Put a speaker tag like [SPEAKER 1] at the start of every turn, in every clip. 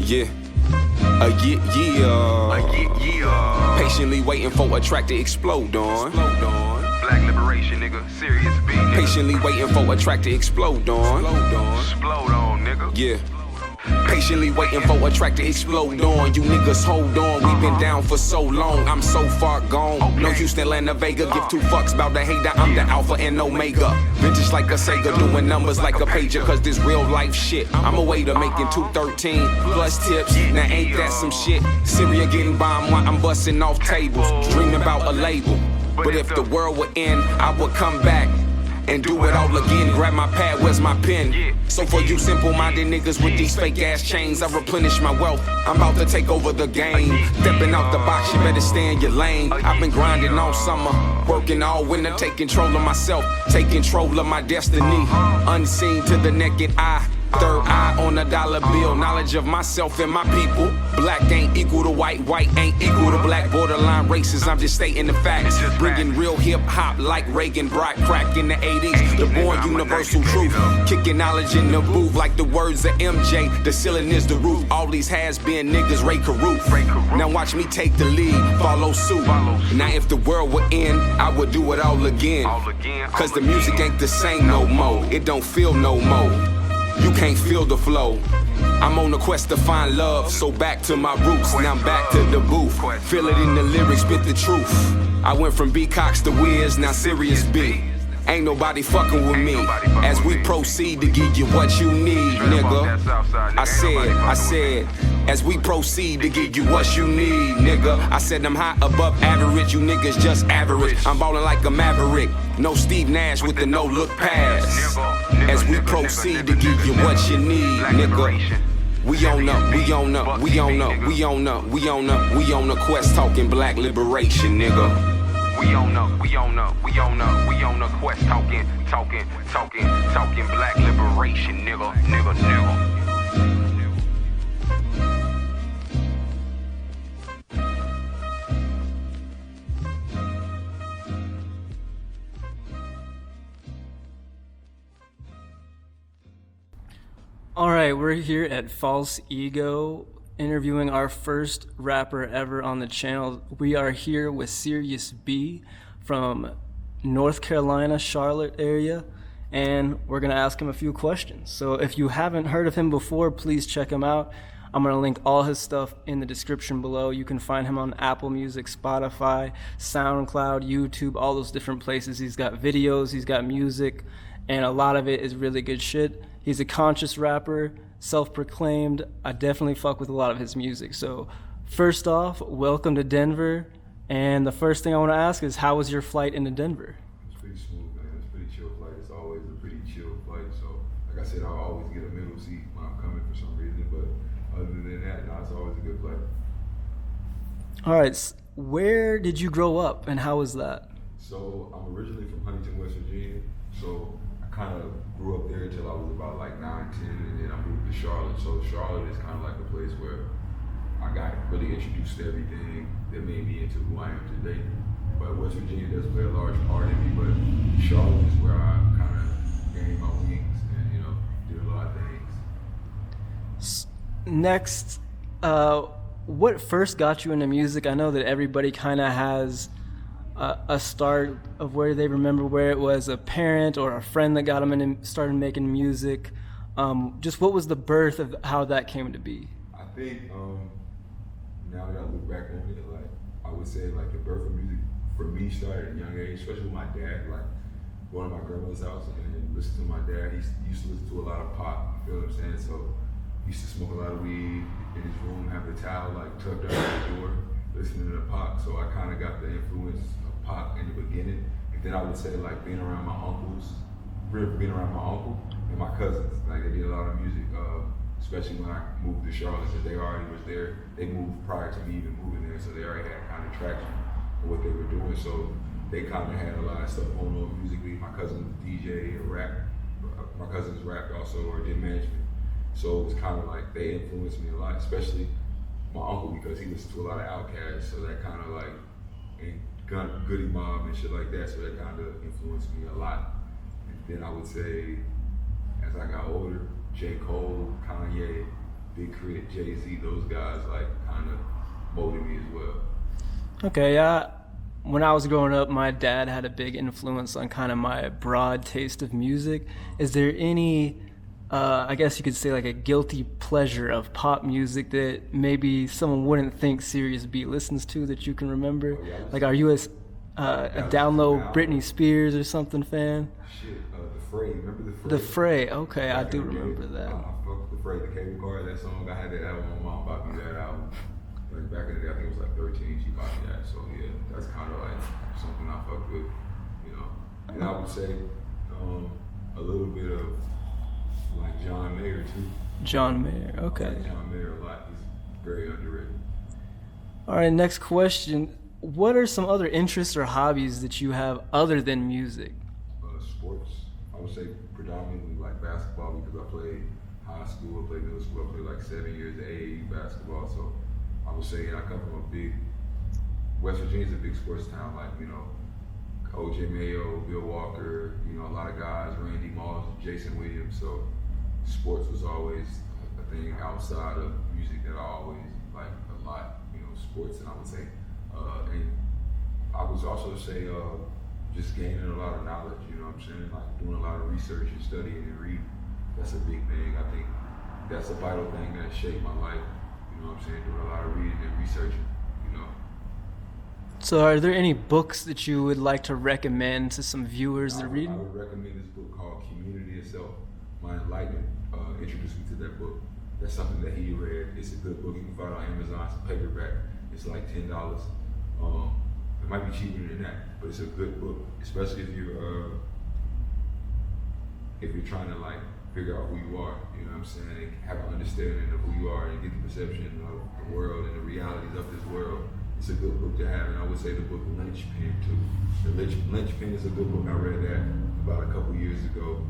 [SPEAKER 1] Yeah. Patiently waiting for a track to explode on.
[SPEAKER 2] Black liberation, nigga. SiriusB.
[SPEAKER 1] Patiently waiting for a track to explode on.
[SPEAKER 2] Explode on, nigga.
[SPEAKER 1] Yeah. Patiently waiting for a track to explode on. You niggas hold on, we been down for so long. I'm so far gone. No Houston, Atlanta, Vega. Give two fucks about the hater. I'm the alpha and omega. Vintage like a Sega, doing numbers like a pager. Cause this real life shit. I'm a waiter making 213 plus tips. Now ain't that some shit? Syria getting bombed while I'm busting off tables. Dreaming about a label. But if the world would end, I would come back and do it all again. Grab my pad, where's my pen? So for you simple-minded niggas with these fake-ass chains, I replenish my wealth. I'm about to take over the game. Stepping out the box, you better stay in your lane. I've been grinding all summer, working all winter, take control of myself, take control of my destiny. Unseen to the naked eye. Third eye on a dollar bill, knowledge of myself and my people. Black ain't equal to white, white ain't equal to black. Borderline racist, I'm just stating the facts. Bringing real hip hop like Reagan brought crack in the 80s. The born universal truth. Kicking knowledge in the booth like the words of MJ. The ceiling is the roof. All these has-been niggas rake a roof. Now watch me take the lead, follow suit. Now if the world would end, I would do it all again. Cause the music ain't the same no more. It don't feel no more. You can't feel the flow. I'm on a quest to find love, so back to my roots. Now I'm back to the booth. Feel it in the lyrics, spit the truth. I went from B Cox to Wiz, now SiriusB. Ain't nobody fucking with me. As we proceed to give you what you need, nigga. I said, as we proceed to give you what you need, nigga. I said I'm high above average, you niggas just average. I'm ballin' like a maverick. No Steve Nash with the no-look pass. As we proceed to give you what you need, nigga. We on a quest talking black liberation, nigga.
[SPEAKER 2] We on a quest talking black liberation, nigga.
[SPEAKER 3] All right, we're here at False Ego, interviewing our first rapper ever on the channel. We are here with SiriusB from North Carolina, Charlotte area, and we're gonna ask him a few questions. So if you haven't heard of him before, please check him out. I'm gonna link all his stuff in the description below. You can find him on Apple Music, Spotify, SoundCloud, YouTube, all those different places. He's got videos, he's got music, and a lot of it is really good shit. He's a conscious rapper, self-proclaimed. I definitely fuck with a lot of his music. So first off, welcome to Denver. And the first thing I want to ask is, how was your flight into Denver?
[SPEAKER 4] It's pretty smooth, man. It's a pretty chill flight. It's always a pretty chill flight. So like I said, I'll always get a middle seat when I'm coming for some reason. But other than that, no, it's always a good flight.
[SPEAKER 3] All right, where did you grow up and how was that?
[SPEAKER 4] So I'm originally from Huntington, West Virginia. So I kind of grew up there until I was about like 9, 10, and then I moved to Charlotte. So Charlotte is kind of like a place where I got really introduced to everything that made me into who I am today. But West Virginia does play a large part in me, but Charlotte is where I kind of gained my wings and, you know, did a lot of things.
[SPEAKER 3] Next, what first got you into music? I know that everybody kind of has a start of where they remember where it was a parent or a friend that got them in and started making music. Just what was the birth of how that came to be?
[SPEAKER 4] I think now that I look back on it, like I would say like the birth of music for me started at a young age, especially with my dad, like going to my grandmother's house and listening to my dad. He used to listen to a lot of pop, you feel what I'm saying? So he used to smoke a lot of weed in his room, have the towel like tucked under the door, listening to the pop. So I kind of got the influence of pop in the beginning. And then I would say like being around my uncle and my cousins. Like they did a lot of music, especially when I moved to Charlotte, because they already was there. They moved prior to me even moving there, so they already had kind of traction for what they were doing. So they kind of had a lot of stuff going on musically. My cousin DJ rap. My cousins rapped also or did management. So it was kind of like they influenced me a lot, especially my uncle, because he listened to a lot of Outkast. So that kind of like, and Goody Mob and shit like that. So that kind of influenced me a lot. And then I would say, as I got older, J. Cole, Kanye, Big Crit. Credit, Jay-Z, those guys like kind of molded me as well.
[SPEAKER 3] Okay, yeah. When I was growing up, my dad had a big influence on kind of my broad taste of music. Is there any, I guess you could say, like a guilty pleasure of pop music that maybe someone wouldn't think SiriusB listens to that you can remember?
[SPEAKER 4] Oh, yeah,
[SPEAKER 3] Like, are you a download Britney Spears or something fan?
[SPEAKER 4] Shit, The Fray, remember The Fray?
[SPEAKER 3] The Fray, okay, I do
[SPEAKER 4] Back in the day,
[SPEAKER 3] remember that.
[SPEAKER 4] I fucked with The Fray, the cable car, that song. I had that album. My mom bought me that album. Like back in the day, I think it was like 13. She bought me that. So yeah, that's kind of like something I fucked with, you know. And I would say a little bit of like John Mayer too.
[SPEAKER 3] John Mayer,
[SPEAKER 4] I
[SPEAKER 3] okay.
[SPEAKER 4] like John Mayer a lot. He's very underrated.
[SPEAKER 3] All right, next question. What are some other interests or hobbies that you have other than music?
[SPEAKER 4] Sports, I would say predominantly like basketball because I played high school, I played middle school, I played like 7 years of AAU basketball. So I would say I come from a big, West Virginia's a big sports town, like, you know, OJ Mayo, Bill Walker, you know, a lot of guys, Randy Moss, Jason Williams. So sports was always a thing outside of music that I always liked a lot, you know, sports. And I would say, and I would also say just gaining a lot of knowledge, you know what I'm saying? Like doing a lot of research and studying and reading. That's a big thing. I think that's a vital thing that shaped my life. You know what I'm saying? Doing a lot of reading and researching, you know.
[SPEAKER 3] So are there any books that you would like to recommend to some viewers to read?
[SPEAKER 4] I would recommend this book called Community Itself. My enlightenment introduced me to that book. That's something that he read. It's a good book. You can find it on Amazon. It's a paperback. It's like $10. It might be cheaper than that, but it's a good book, especially if you're trying to like figure out who you are. You know what I'm saying? And have an understanding of who you are and get the perception of the world and the realities of this world. It's a good book to have, and I would say the book Lynchpin too. The Lynchpin is a good book. I read that about a couple years ago.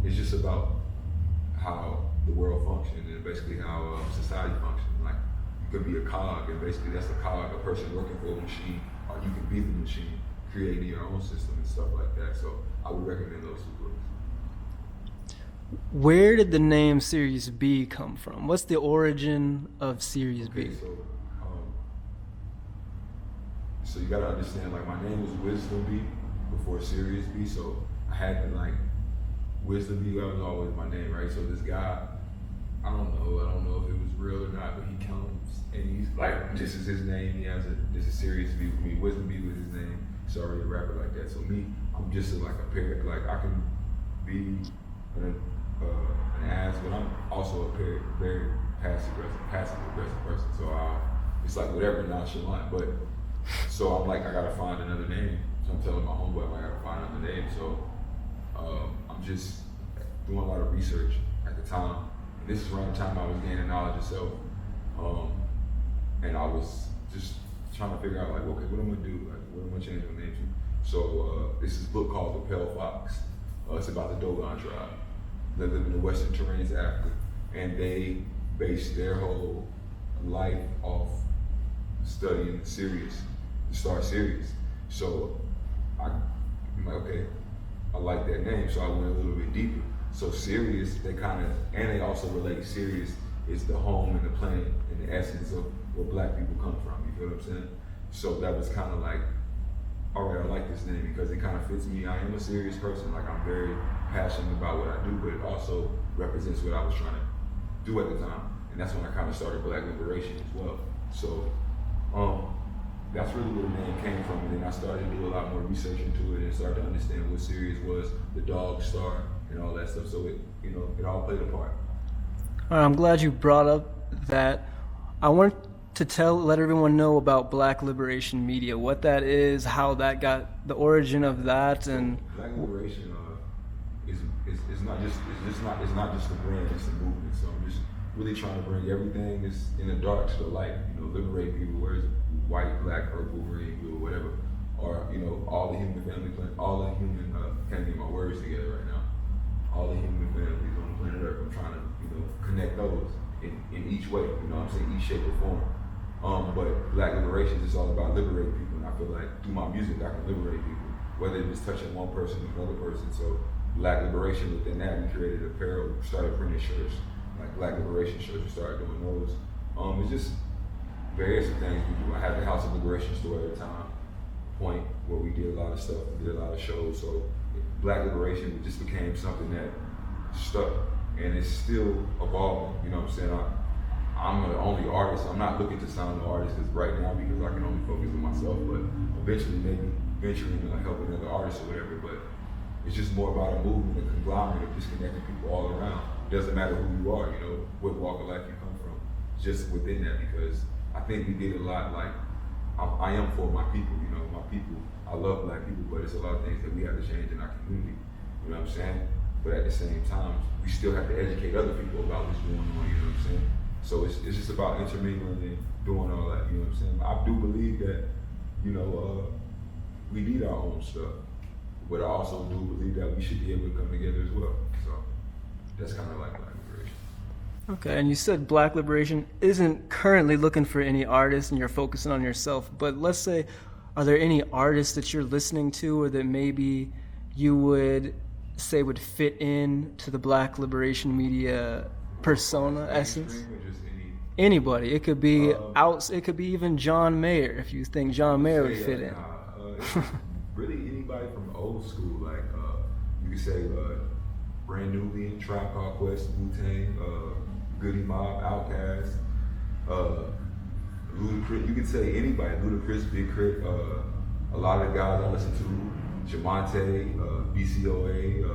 [SPEAKER 4] It's just about how the world functions and basically how society functions. Like you could be a cog, and basically that's a cog, a person working for a machine, or you can be the machine, creating your own system and stuff like that. So I would recommend those two books.
[SPEAKER 3] Where did the name SiriusB come from? What's the origin of SiriusB?
[SPEAKER 4] Okay, so you gotta understand, like my name was Wisdom B before SiriusB, so I had to like Wisdom B. That was always my name, right? So this guy, I don't know if it was real or not, but he comes and he's like, this is his name. He has this is SiriusB with me. Wisdom B with his name. He's already a rapper like that. So me, I'm just like a parent. Like I can be an ass, but I'm also a very passive aggressive person. So it's like whatever, nonchalant. But so I'm like, I gotta find another name. So I'm telling my homeboy, I gotta find another name. So I'm just doing a lot of research at the time. And this is around the time I was gaining knowledge of self. And I was just trying to figure out like, okay, what am I gonna do? Like, what am I changing my name to? So this is a book called The Pale Fox. It's about the Dogon tribe. They live in the Western Terrains of Africa, and they base their whole life off studying the Star Series. So I'm like, okay, I like that name, so I went a little bit deeper. So Sirius, they also relate Sirius is the home and the planet and the essence of where black people come from, you feel what I'm saying? So that was kind of like, all right, I like this name because it kind of fits me. I am a serious person, like I'm very passionate about what I do, but it also represents what I was trying to do at the time. And that's when I kind of started Black Liberation as well. So that's really where the name came from. And then I started to do a lot more research into it and started to understand what Sirius was, the dog star, and all that stuff. So it all played a part.
[SPEAKER 3] All right, I'm glad you brought up that. I want to let everyone know about Black Liberation Media, what that is, how that got the origin of that, and
[SPEAKER 4] Black Liberation it's not just a brand, it's a movement. So I'm just really trying to bring everything that's in the dark to the light. Liberate people, whether it's white, black, purple, green, blue, whatever, or all the human family, all the human. Can't get my words together right now. All the human families on planet Earth. I'm trying to connect those in each way. I'm saying each shape or form. But Black Liberation is all about liberating people, and I feel like through my music I can liberate people, whether it's touching one person or another person. So Black Liberation, within that we created Apparel, started printing shirts. like Black Liberation shows. We started doing those. It's just various things we do. I had the House of Liberation store at a time, point where we did a lot of stuff, we did a lot of shows. So Black Liberation just became something that stuck, and it's still evolving. You know what I'm saying? I'm the only artist. I'm not looking to sign an artist right now because I can only focus on myself. But eventually, maybe venturing into like helping other artists or whatever. But it's just more about a movement, a conglomerate of just connecting people all around. It doesn't matter who you are, you know, what walk of life you come from. Just within that, because I think we did a lot. Like I am for my people. You know, my people. I love Black people, but it's a lot of things that we have to change in our community. You know what I'm saying? But at the same time, we still have to educate other people about what's going on. You know what I'm saying? So it's just about intermingling and doing all that, you know what I'm saying? I do believe that, you know, we need our own stuff, but I also do believe that we should be able to come together as well. So that's kind of like Black Liberation.
[SPEAKER 3] Okay, and you said Black Liberation isn't currently looking for any artists and you're focusing on yourself, but let's say, are there any artists that you're listening to or that maybe you would say would fit in to the Black Liberation media persona, essence? Anybody. It could be it could be even John Mayer, if you think John Mayer would fit in.
[SPEAKER 4] Really anybody from old school, like you could say Brand Nubian, Trap Called Quest, Wu-Tang, Goody Mob, Outkast, Ludacris. You could say anybody, Ludacris, Big Crit, a lot of the guys I listen to, Javante, BCOA,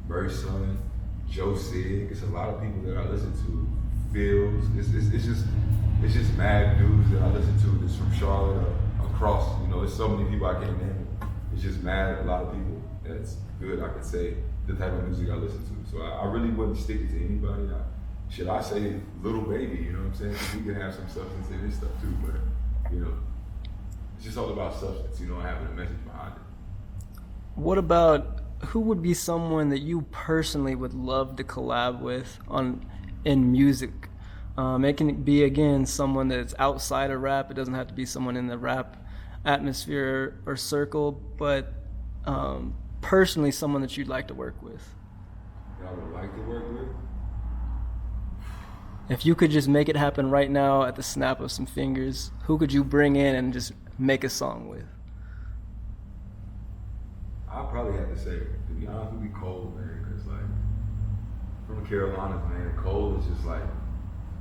[SPEAKER 4] Bird Son, Joe Sig. It's a lot of people that I listen to. Fields. It's just mad dudes that I listen to. That's from Charlotte across. You know, there's so many people I can't name. It's just mad. A lot of people. That's good. I could say the type of music I listen to. So I really wouldn't stick it to anybody. Should I say Little Baby? You know what I'm saying? We can have some substance in this stuff too, but you know, it's just all about substance. You know, having a message behind it.
[SPEAKER 3] What about who would be someone that you personally would love to collab with in music? It can be, again, someone that's outside of rap. It doesn't have to be someone in the rap atmosphere or circle, but personally someone that you'd like to work with.
[SPEAKER 4] That I would like to work with?
[SPEAKER 3] If you could just make it happen right now at the snap of some fingers, who could you bring in and just make a song with?
[SPEAKER 4] I'll probably have to say, to be honest, it would be Cole, man, because like, from the Carolinas, man, Cole is just like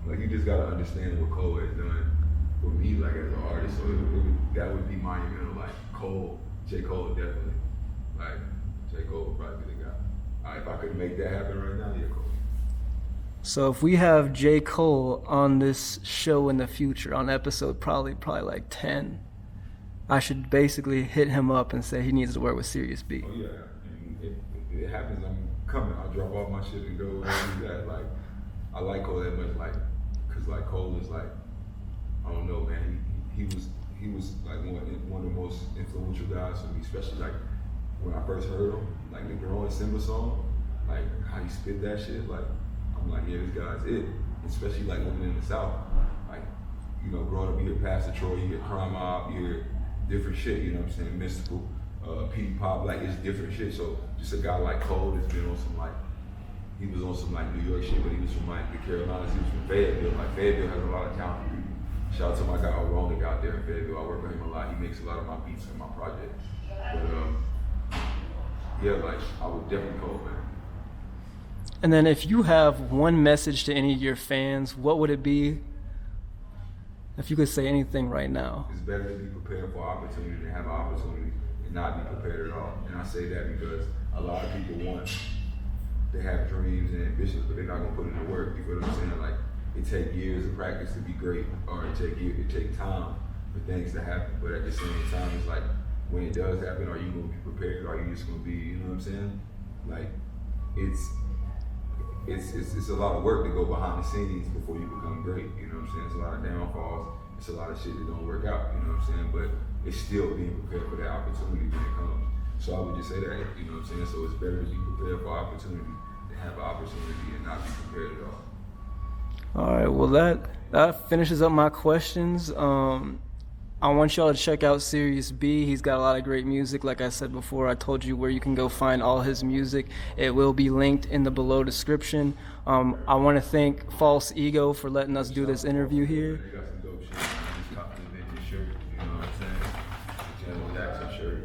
[SPEAKER 4] you just gotta understand what Cole has done for me, like as an artist. So that would be monumental. Like Cole, J. Cole definitely. Like J. Cole would probably be the guy. If I could make that happen right now, yeah, Cole.
[SPEAKER 3] So if we have J. Cole on this show in the future, on episode probably like 10, I should basically hit him up and say he needs to work with SiriusB.
[SPEAKER 4] Oh yeah, and if it happens, I'm coming. I'll drop off my shit and go wherever you at. Like, I like Cole that much, like, cause like Cole is like, I don't know, man. He was like one of the most influential guys for me, especially like when I first heard him, like the Growing Simba song, like how he spit that shit. Like, I'm like, yeah, this guy's it. Especially like living in the South, like, you know, growing up, you hear Pastor Troy, you hear Crime Mob, you hear different shit. You know what I'm saying? Mystical, P Pop, like it's different shit. So just a guy like Cole that's been on some like. He was on some like New York shit, but he was from like the Carolinas. He was from Fayetteville. Like Fayetteville has a lot of talented people. Shout out to my guy Ronald out there in Fayetteville. I work with him a lot. He makes a lot of my beats for my project. But yeah, like I would definitely call, man.
[SPEAKER 3] And then if you have one message to any of your fans, what would it be? If you could say anything right now.
[SPEAKER 4] It's better to be prepared for opportunity than have an opportunity and not be prepared at all. And I say that because a lot of people want. They have dreams and ambitions, but they're not gonna put in the work. You feel what I'm saying? Like it takes years of practice to be great, or it take time for things to happen. But at the same time, it's like when it does happen, are you gonna be prepared? Or are you just gonna be, you know what I'm saying? Like it's a lot of work to go behind the scenes before you become great. You know what I'm saying? It's a lot of downfalls. It's a lot of shit that don't work out. You know what I'm saying? But it's still being prepared for that opportunity when it comes. So I would just say that, you know what I'm saying? So it's better to be prepared for opportunity than have an opportunity and not be prepared at all.
[SPEAKER 3] All right, well that finishes up my questions. I want y'all to check out SiriusB. He's got a lot of great music. Like I said before, I told you where you can go find all his music. It will be linked in the below description. I want to thank False Ego for letting us do this interview here.
[SPEAKER 4] They got some dope shit. I just copped the vintage shirt, you know what I'm saying? The Jevon Taylor shirt.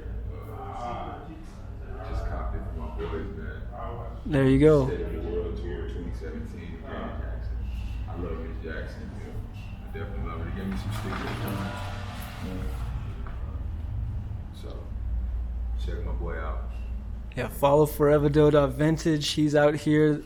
[SPEAKER 4] Just copped it for my boys, man.
[SPEAKER 3] There you go.
[SPEAKER 4] State of the World Tour 2017. Jackson. I love Miss Jackson. You know, I definitely love her. They gave me some stickers. So, check my boy out.
[SPEAKER 3] Yeah, follow foreverdoe.vintage. He's out here,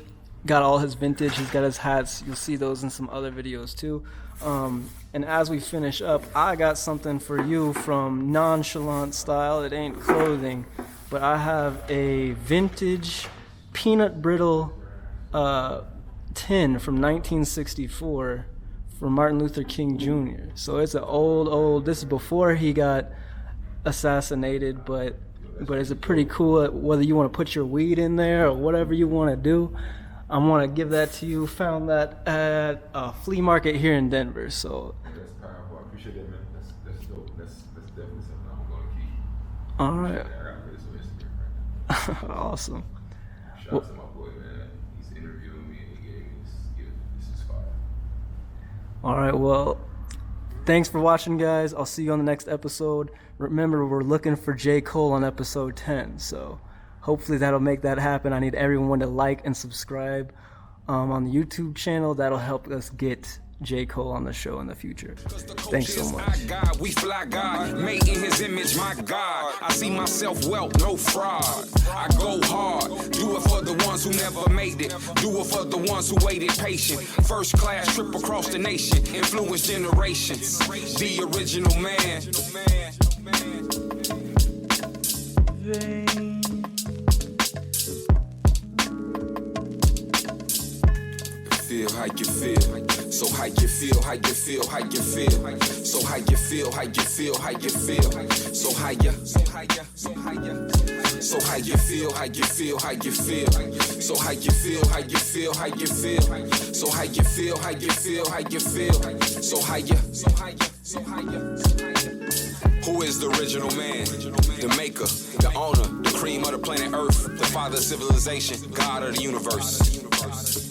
[SPEAKER 3] got all his vintage. He's got his hats. You'll see those in some other videos too. And as we finish up, I got something for you from Nonshalant Style. It ain't clothing, but I have a vintage peanut brittle tin from 1964 from Martin Luther King Jr. So it's an old, this is before he got assassinated, but it's a pretty cool, whether you want to put your weed in there or whatever you want to do. I want to give that to you. Found that at a flea market here in Denver. So
[SPEAKER 4] That's powerful. I appreciate that, man. That's dope. That's definitely something I'm going to keep.
[SPEAKER 3] all right.
[SPEAKER 4] I got to put some Instagram right now.
[SPEAKER 3] Awesome.
[SPEAKER 4] Shout out to my boy, man. He's interviewing me and he gave me this gift. This is fire.
[SPEAKER 3] All right, well, thanks for watching, guys. I'll see you on the next episode. Remember, we're looking for J. Cole on episode 10, so hopefully that'll make that happen. I need everyone to like and subscribe on the YouTube channel. That'll help us get J. Cole on the show in the future. Thanks so much.
[SPEAKER 1] God, we fly God, made in his image, my God. I see myself wealth, no fraud. I go hard, do it for the ones who never made it. Do it for the ones who waited patient. First class trip across the nation, influence generations. The original man. Feel how you feel. So how you feel, how you feel, how you feel. So how you feel, how you feel, how you feel. So how you feel, how you feel, how you feel. So how you feel, how you feel, how you feel. So how you feel, how you feel, how you feel. So how you. Who is the original man? The maker, the owner, the cream of the planet Earth, the father of civilization, God of the universe.